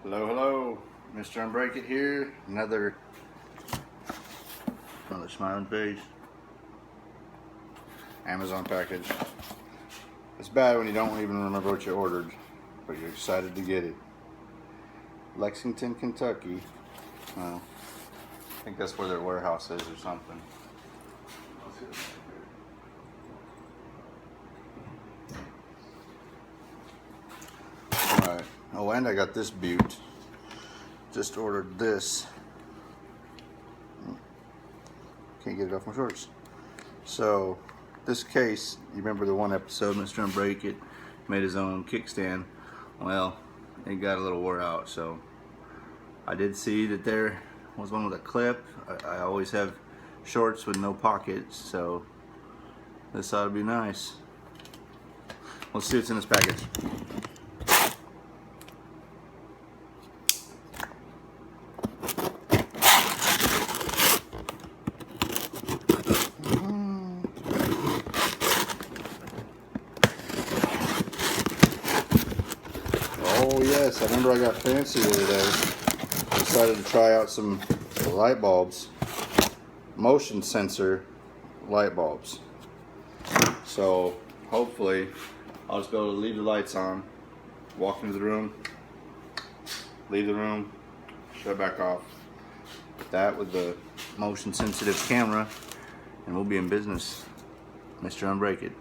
Hello, hello, Mr. UnBreakIt here. Another smiling face. Amazon package. It's bad when you don't even remember what you ordered, but you're excited to get it. Lexington, Kentucky. Well, I think that's where their warehouse is or something. Alright. Oh, and I got this butte. Just ordered this. Can't get it off my shorts. So, this case, you remember the one episode, Mr. UnBreakIt made his own kickstand. Well, it got a little wore out, so I did see that there was one with a clip. I always have shorts with no pockets, so this ought to be nice. Let's see what's in this package. Oh yes, I remember I got fancy the other day. Decided to try out some light bulbs. Motion sensor light bulbs. So hopefully I'll just be able to leave the lights on, walk into the room, leave the room, shut it back off. That with the motion sensitive camera, and we'll be in business. Mr. UnBreakIt.